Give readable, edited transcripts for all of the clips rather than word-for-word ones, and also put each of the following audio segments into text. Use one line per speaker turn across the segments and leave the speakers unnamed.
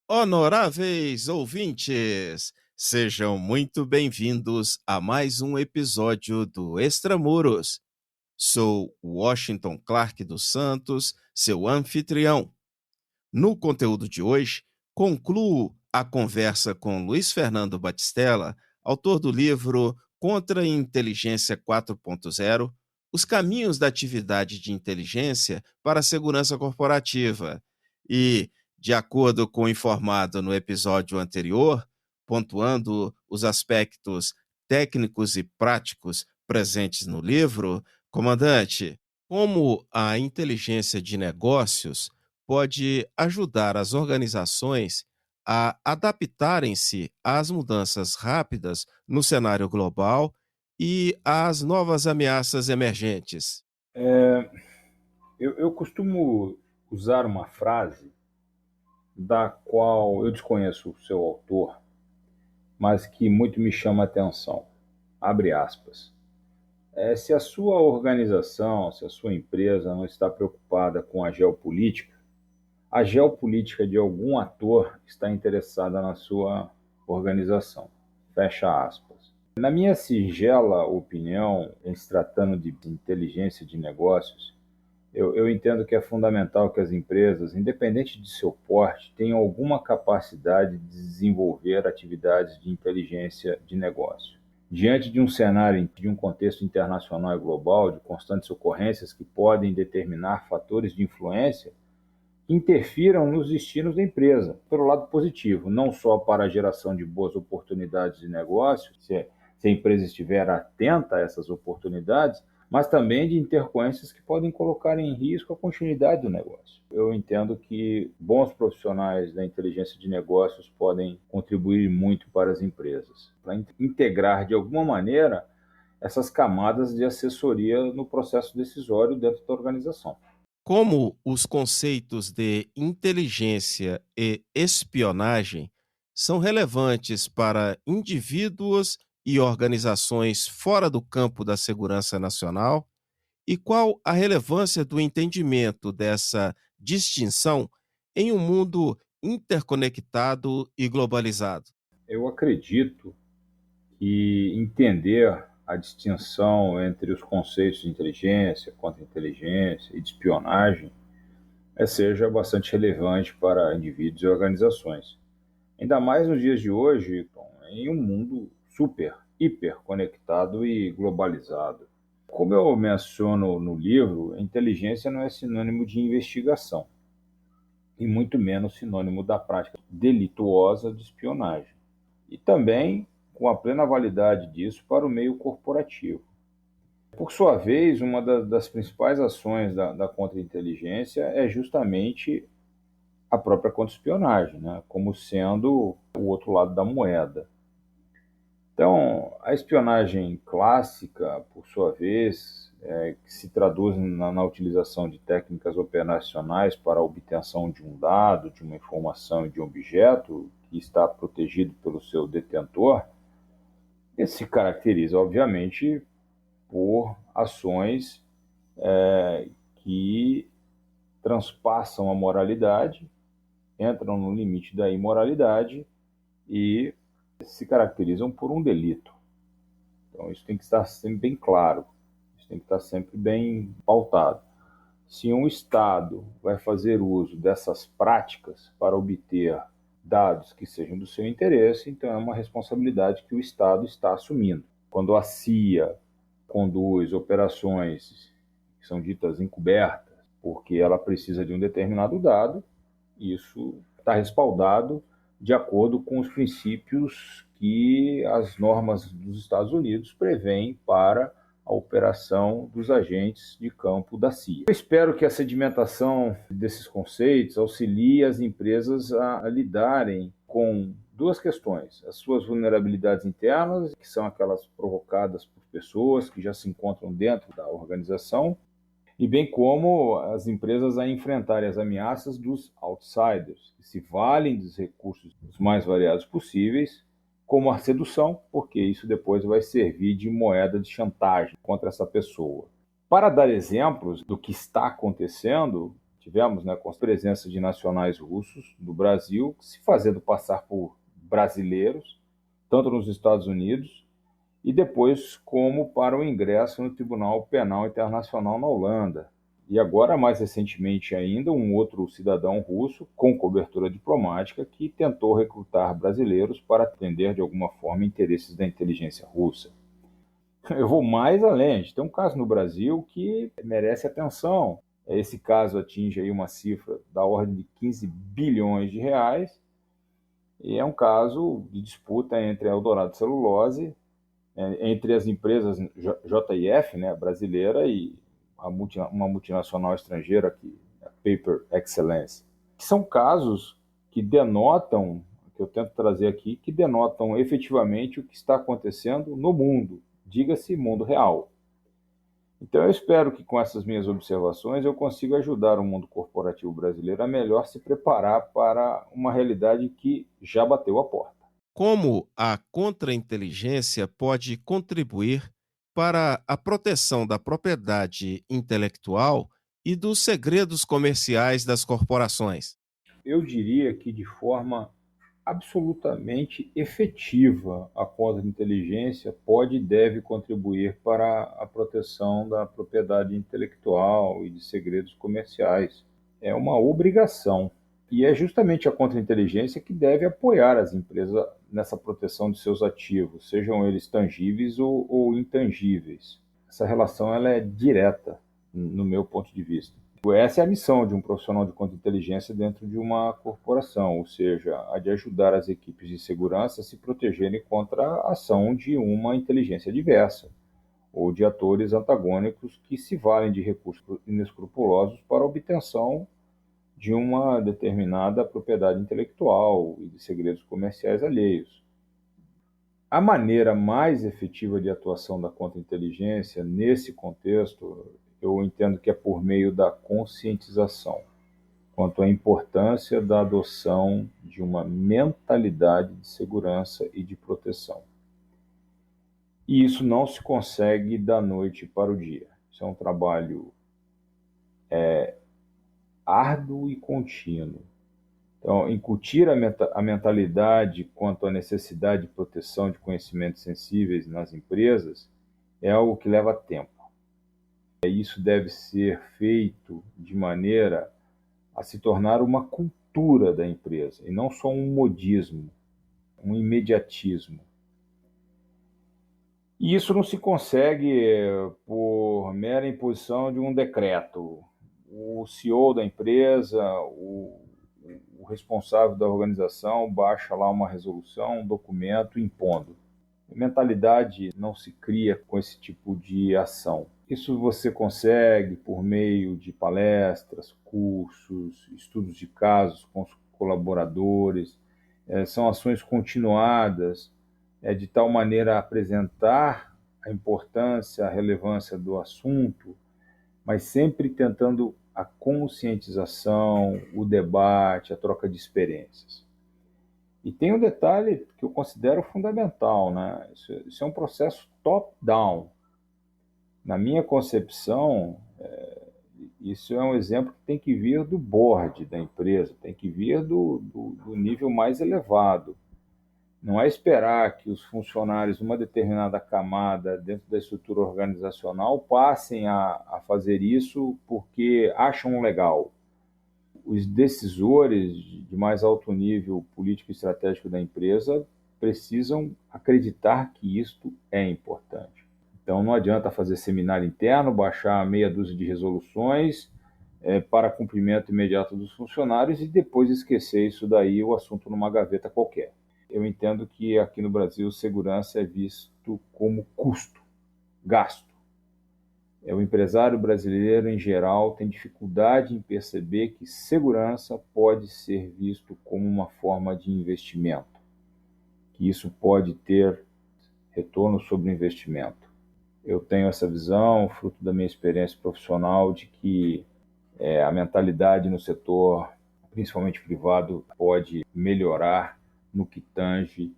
Honoráveis ouvintes, sejam muito bem-vindos a mais um episódio do Extramuros. Sou Washington Clark dos Santos, seu anfitrião. No conteúdo de hoje, concluo a conversa com Luiz Fernando Batistella, autor do livro Contra a Inteligência 4.0, Os Caminhos da Atividade de Inteligência para a Segurança Corporativa. E, de acordo com o informado no episódio anterior, pontuando os aspectos técnicos e práticos presentes no livro, comandante, como a inteligência de negócios pode ajudar as organizações a adaptarem-se às mudanças rápidas no cenário global e às novas ameaças emergentes.
Eu costumo usar uma frase da qual eu desconheço o seu autor, mas que muito me chama a atenção. Abre aspas. Se a sua organização, se a sua empresa não está preocupada com a geopolítica de algum ator está interessada na sua organização. Fecha aspas. Na minha singela opinião, em se tratando de inteligência de negócios, eu entendo que é fundamental que as empresas, independente de seu porte, tenham alguma capacidade de desenvolver atividades de inteligência de negócio. Diante de um cenário, de um contexto internacional e global, de constantes ocorrências que podem determinar fatores de influência que interfiram nos destinos da empresa, pelo lado positivo, não só para a geração de boas oportunidades de negócio, se a empresa estiver atenta a essas oportunidades, mas também de intercorrências que podem colocar em risco a continuidade do negócio. Eu entendo que bons profissionais da inteligência de negócios podem contribuir muito para as empresas, para integrar de alguma maneira essas camadas de assessoria no processo decisório dentro da organização.
Como os conceitos de inteligência e espionagem são relevantes para indivíduos e organizações fora do campo da segurança nacional, e qual a relevância do entendimento dessa distinção em um mundo interconectado e globalizado?
Eu acredito que entender a distinção entre os conceitos de inteligência, contra-inteligência e de espionagem seja bastante relevante para indivíduos e organizações. Ainda mais nos dias de hoje, em um mundo super, hiper conectado e globalizado. Como eu menciono no livro, a inteligência não é sinônimo de investigação, e muito menos sinônimo da prática delituosa de espionagem. E também com a plena validade disso para o meio corporativo. Por sua vez, uma das principais ações da contra-inteligência é justamente a própria contra-espionagem, né? Como sendo o outro lado da moeda. Então, a espionagem clássica, por sua vez, que se traduz na utilização de técnicas operacionais para a obtenção de um dado, de uma informação e de um objeto que está protegido pelo seu detentor, se caracteriza, obviamente, por ações que transpassam a moralidade, entram no limite da imoralidade e se caracterizam por um delito. Então, isso tem que estar sempre bem claro, isso tem que estar sempre bem pautado. Se um Estado vai fazer uso dessas práticas para obter dados que sejam do seu interesse, então é uma responsabilidade que o Estado está assumindo. Quando a CIA conduz operações que são ditas encobertas, porque ela precisa de um determinado dado, isso está respaldado de acordo com os princípios que as normas dos Estados Unidos prevêem para a operação dos agentes de campo da CIA. Eu espero que a sedimentação desses conceitos auxilie as empresas a lidarem com duas questões: as suas vulnerabilidades internas, que são aquelas provocadas por pessoas que já se encontram dentro da organização, e bem como as empresas a enfrentarem as ameaças dos outsiders, que se valem dos recursos os mais variados possíveis, como a sedução, porque isso depois vai servir de moeda de chantagem contra essa pessoa. Para dar exemplos do que está acontecendo, tivemos, né, com a presença de nacionais russos do Brasil se fazendo passar por brasileiros, tanto nos Estados Unidos e depois como para o ingresso no Tribunal Penal Internacional na Holanda. E agora, mais recentemente ainda, um outro cidadão russo com cobertura diplomática que tentou recrutar brasileiros para atender de alguma forma interesses da inteligência russa. Eu vou mais além, a gente tem um caso no Brasil que merece atenção. Esse caso atinge aí uma cifra da ordem de 15 bilhões de reais e é um caso de disputa entre a Eldorado Celulose, entre as empresas JIF, né, brasileira, e uma multinacional estrangeira, aqui, a Paper Excellence. São casos que denotam, que eu tento trazer aqui, que denotam efetivamente o que está acontecendo no mundo, diga-se mundo real. Então eu espero que com essas minhas observações eu consiga ajudar o mundo corporativo brasileiro a melhor se preparar para uma realidade que já bateu a porta.
Como a contra-inteligência pode contribuir para a proteção da propriedade intelectual e dos segredos comerciais das corporações?
Eu diria que de forma absolutamente efetiva, a contra-inteligência pode e deve contribuir para a proteção da propriedade intelectual e de segredos comerciais. É uma obrigação. E é justamente a contra-inteligência que deve apoiar as empresas nessa proteção de seus ativos, sejam eles tangíveis ou intangíveis. Essa relação ela é direta, no meu ponto de vista. Essa é a missão de um profissional de contra-inteligência dentro de uma corporação, ou seja, a de ajudar as equipes de segurança a se protegerem contra a ação de uma inteligência diversa ou de atores antagônicos que se valem de recursos inescrupulosos para a obtenção de uma determinada propriedade intelectual e de segredos comerciais alheios. A maneira mais efetiva de atuação da contra-inteligência nesse contexto, eu entendo que é por meio da conscientização, quanto à importância da adoção de uma mentalidade de segurança e de proteção. E isso não se consegue da noite para o dia. Isso é um trabalho árduo e contínuo. Então, incutir a mentalidade quanto à necessidade de proteção de conhecimentos sensíveis nas empresas é algo que leva tempo. Isso deve ser feito de maneira a se tornar uma cultura da empresa, e não só um modismo, um imediatismo. E isso não se consegue por mera imposição de um decreto. O CEO da empresa, o responsável da organização baixa lá uma resolução, um documento impondo. A mentalidade não se cria com esse tipo de ação. Isso você consegue por meio de palestras, cursos, estudos de casos com os colaboradores, são ações continuadas, de tal maneira a apresentar a importância, a relevância do assunto, mas sempre tentando a conscientização, o debate, a troca de experiências. E tem um detalhe que eu considero fundamental, né? Isso é um processo top-down. Na minha concepção, isso é um exemplo que tem que vir do board da empresa, tem que vir do nível mais elevado. Não é esperar que os funcionários de uma determinada camada dentro da estrutura organizacional passem a fazer isso porque acham legal. Os decisores de mais alto nível político e estratégico da empresa precisam acreditar que isto é importante. Então não adianta fazer seminário interno, baixar meia dúzia de resoluções para cumprimento imediato dos funcionários e depois esquecer isso daí, o assunto numa gaveta qualquer. Eu entendo que aqui no Brasil segurança é visto como custo, gasto. O empresário brasileiro, em geral, tem dificuldade em perceber que segurança pode ser visto como uma forma de investimento, que isso pode ter retorno sobre o investimento. Eu tenho essa visão, fruto da minha experiência profissional, de que a mentalidade no setor, principalmente privado, pode melhorar no que tange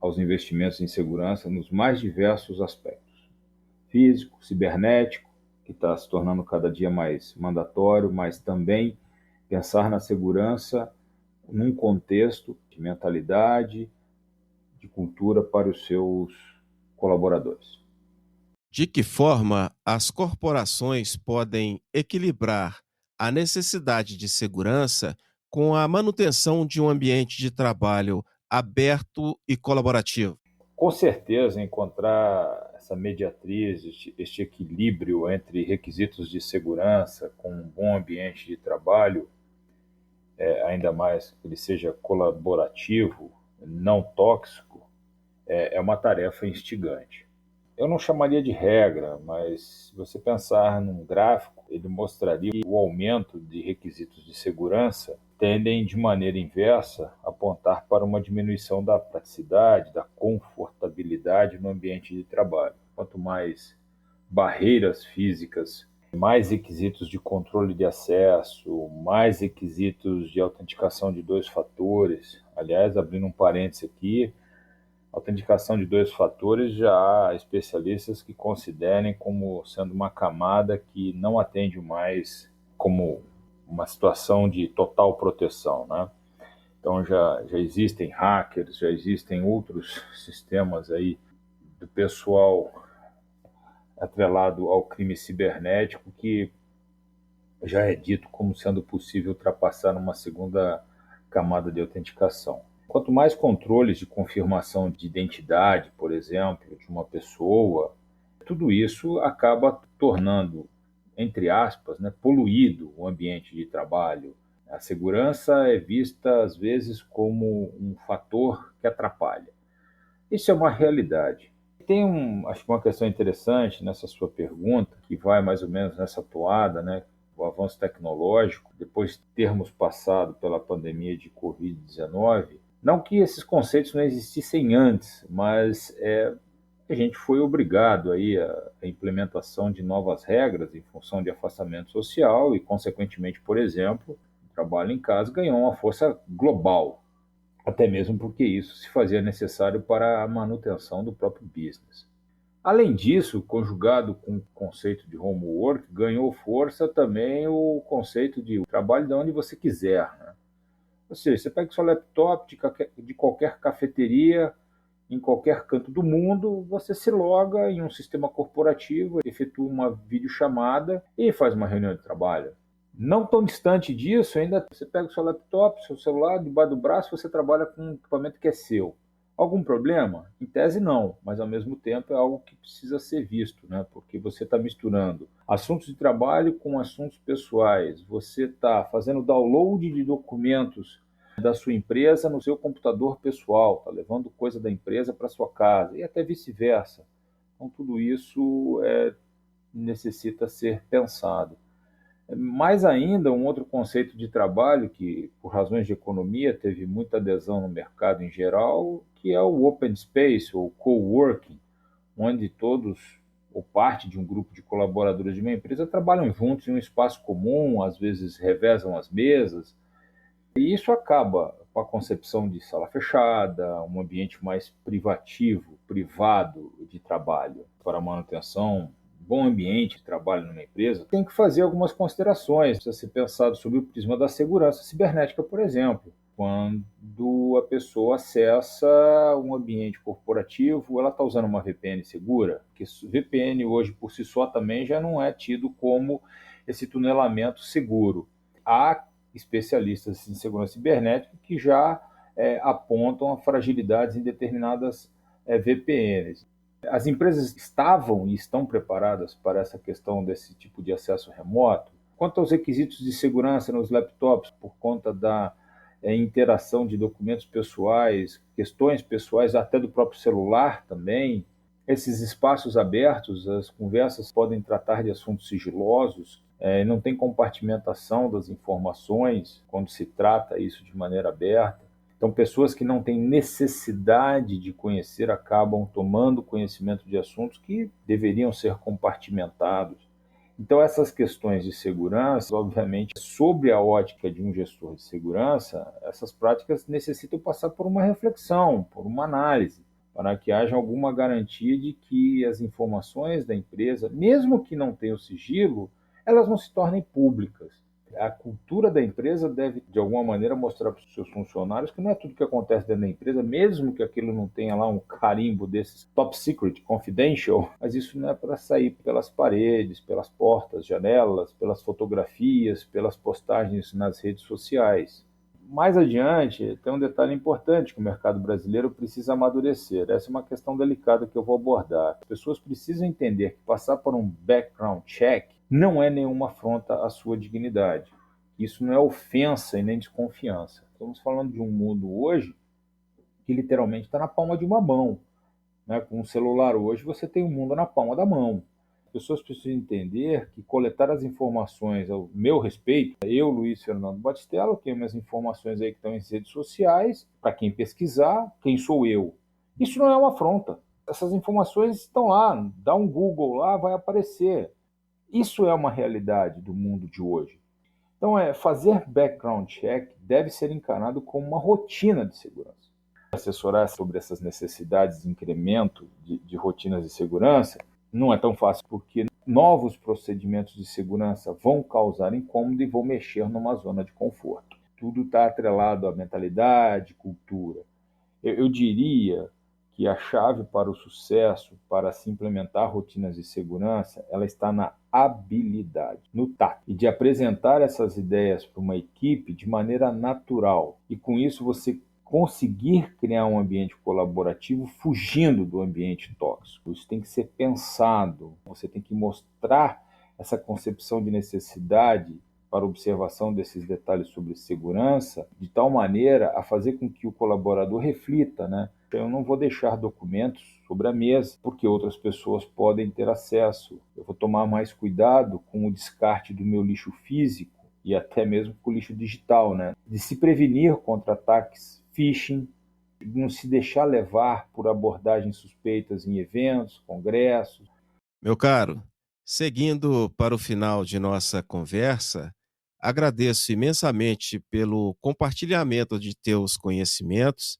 aos investimentos em segurança nos mais diversos aspectos. Físico, cibernético, que está se tornando cada dia mais mandatório, mas também pensar na segurança num contexto de mentalidade, de cultura para os seus colaboradores.
De que forma as corporações podem equilibrar a necessidade de segurança com a manutenção de um ambiente de trabalho aberto e colaborativo?
Com certeza, encontrar essa mediatriz, este equilíbrio entre requisitos de segurança com um bom ambiente de trabalho, ainda mais que ele seja colaborativo, não tóxico, é uma tarefa instigante. Eu não chamaria de regra, mas se você pensar num gráfico, ele mostraria que o aumento de requisitos de segurança tendem, de maneira inversa, a apontar para uma diminuição da praticidade, da confortabilidade no ambiente de trabalho. Quanto mais barreiras físicas, mais requisitos de controle de acesso, mais requisitos de autenticação de dois fatores. Aliás, abrindo um parênteses aqui, autenticação de dois fatores, já há especialistas que considerem como sendo uma camada que não atende mais como uma situação de total proteção, né? Então já existem hackers, já existem outros sistemas aí do pessoal atrelado ao crime cibernético que já é dito como sendo possível ultrapassar uma segunda camada de autenticação. Quanto mais controles de confirmação de identidade, por exemplo, de uma pessoa, tudo isso acaba tornando, entre aspas, né, poluído o ambiente de trabalho. A segurança é vista, às vezes, como um fator que atrapalha. Isso é uma realidade. Tem acho que uma questão interessante nessa sua pergunta, que vai mais ou menos nessa toada, né? O avanço tecnológico, depois de termos passado pela pandemia de Covid-19, não que esses conceitos não existissem antes, mas a gente foi obrigado aí a implementação de novas regras em função de afastamento social e, consequentemente, por exemplo, o trabalho em casa ganhou uma força global, até mesmo porque isso se fazia necessário para a manutenção do próprio business. Além disso, conjugado com o conceito de homework, ganhou força também o conceito de trabalho de onde você quiser, né? Ou seja, você pega o seu laptop de qualquer cafeteria, em qualquer canto do mundo, você se loga em um sistema corporativo, efetua uma videochamada e faz uma reunião de trabalho. Não tão distante disso, ainda você pega o seu laptop, seu celular, debaixo do braço, você trabalha com um equipamento que é seu. Algum problema? Em tese não, mas ao mesmo tempo é algo que precisa ser visto, né? Porque você está misturando assuntos de trabalho com assuntos pessoais, você está fazendo download de documentos da sua empresa no seu computador pessoal, está levando coisa da empresa para sua casa e até vice-versa. Então tudo isso necessita ser pensado. Mais ainda, um outro conceito de trabalho que, por razões de economia, teve muita adesão no mercado em geral, que é o open space ou coworking, onde todos ou parte de um grupo de colaboradores de uma empresa trabalham juntos em um espaço comum, às vezes revezam as mesas, e isso acaba com a concepção de sala fechada, um ambiente mais privativo, privado de trabalho para a manutenção bom ambiente de trabalho numa empresa, tem que fazer algumas considerações, precisa ser pensado sob o prisma da segurança cibernética, por exemplo. Quando a pessoa acessa um ambiente corporativo, ela está usando uma VPN segura, porque VPN hoje por si só também já não é tido como esse tunelamento seguro. Há especialistas em segurança cibernética que já apontam a fragilidades em determinadas VPNs. As empresas estavam e estão preparadas para essa questão desse tipo de acesso remoto? Quanto aos requisitos de segurança nos laptops, por conta da interação de documentos pessoais, questões pessoais, até do próprio celular também, esses espaços abertos, as conversas podem tratar de assuntos sigilosos, não tem compartimentação das informações quando se trata isso de maneira aberta. Então, pessoas que não têm necessidade de conhecer acabam tomando conhecimento de assuntos que deveriam ser compartimentados. Então, essas questões de segurança, obviamente, sob a ótica de um gestor de segurança, essas práticas necessitam passar por uma reflexão, por uma análise, para que haja alguma garantia de que as informações da empresa, mesmo que não tenham sigilo, elas não se tornem públicas. A cultura da empresa deve, de alguma maneira, mostrar para os seus funcionários que não é tudo que acontece dentro da empresa, mesmo que aquilo não tenha lá um carimbo desses top secret, confidential, mas isso não é para sair pelas paredes, pelas portas, janelas, pelas fotografias, pelas postagens nas redes sociais. Mais adiante, tem um detalhe importante que o mercado brasileiro precisa amadurecer. Essa é uma questão delicada que eu vou abordar. As pessoas precisam entender que passar por um background check não é nenhuma afronta à sua dignidade. Isso não é ofensa e nem desconfiança. Estamos falando de um mundo hoje que literalmente está na palma de uma mão. Né? Com o celular hoje, você tem o mundo na palma da mão. As pessoas precisam entender que coletar as informações ao meu respeito, eu, Luiz Fernando Batistella, tenho minhas informações aí que estão em redes sociais, para quem pesquisar, quem sou eu. Isso não é uma afronta. Essas informações estão lá, dá um Google lá, vai aparecer. Isso é uma realidade do mundo de hoje. Então, fazer background check deve ser encarado como uma rotina de segurança. Assessorar sobre essas necessidades de incremento de rotinas de segurança não é tão fácil, porque novos procedimentos de segurança vão causar incômodo e vão mexer numa zona de conforto. Tudo está atrelado à mentalidade, cultura. Eu diria que a chave para o sucesso, para se implementar rotinas de segurança, ela está na habilidade, no tato, e de apresentar essas ideias para uma equipe de maneira natural. E com isso você conseguir criar um ambiente colaborativo fugindo do ambiente tóxico. Isso tem que ser pensado, você tem que mostrar essa concepção de necessidade para observação desses detalhes sobre segurança, de tal maneira a fazer com que o colaborador reflita, né? Eu não vou deixar documentos sobre a mesa, porque outras pessoas podem ter acesso. Eu vou tomar mais cuidado com o descarte do meu lixo físico e até mesmo com o lixo digital, né? De se prevenir contra ataques phishing, de não se deixar levar por abordagens suspeitas em eventos, congressos.
Meu caro, seguindo para o final de nossa conversa, agradeço imensamente pelo compartilhamento de teus conhecimentos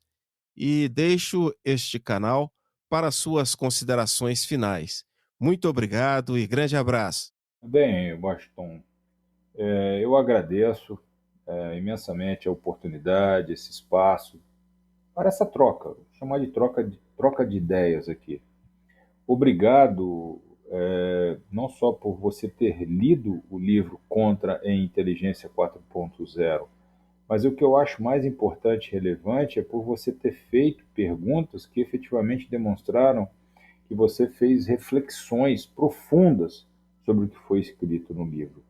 e deixo este canal para suas considerações finais. Muito obrigado e grande abraço.
Bem, Washington, eu agradeço imensamente a oportunidade, esse espaço, para essa troca, vou chamar de troca de ideias aqui. Obrigado, não só por você ter lido o livro Contra a Inteligência 4.0, mas o que eu acho mais importante e relevante é por você ter feito perguntas que efetivamente demonstraram que você fez reflexões profundas sobre o que foi escrito no livro.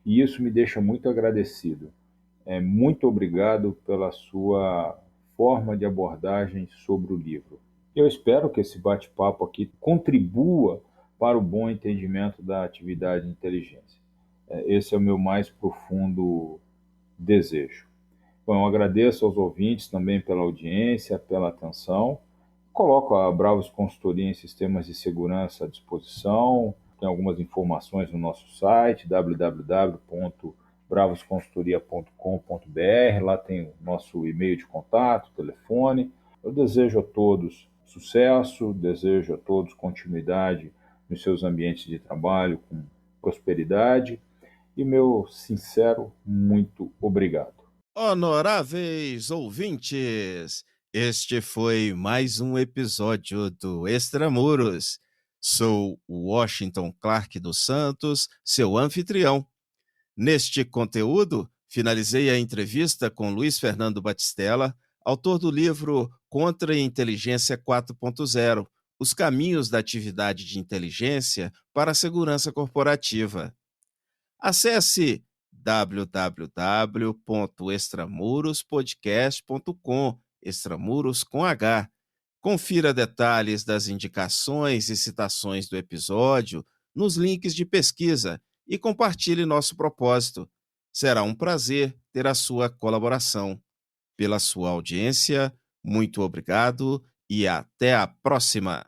E isso me deixa muito agradecido. Muito obrigado pela sua forma de abordagem sobre o livro. Eu espero que esse bate-papo aqui contribua para o bom entendimento da atividade de inteligência. Esse é o meu mais profundo desejo. Bom, eu agradeço aos ouvintes também pela audiência, pela atenção. Coloco a Bravos Consultoria em Sistemas de Segurança à disposição. Tem algumas informações no nosso site, www.bravosconsultoria.com.br. Lá tem o nosso e-mail de contato, telefone. Eu desejo a todos sucesso, desejo a todos continuidade nos seus ambientes de trabalho com prosperidade e meu sincero muito obrigado.
Honoráveis ouvintes, este foi mais um episódio do Extramuros. Sou o Washington Clark dos Santos, seu anfitrião. Neste conteúdo, finalizei a entrevista com Luiz Fernando Batistella, autor do livro Contra a Inteligência 4.0, Os Caminhos da Atividade de Inteligência para a Segurança Corporativa. Acesse www.extramurospodcast.com, Extramuros com H. Confira detalhes das indicações e citações do episódio nos links de pesquisa e compartilhe nosso propósito. Será um prazer ter a sua colaboração. pela sua audiência, muito obrigado e até a próxima.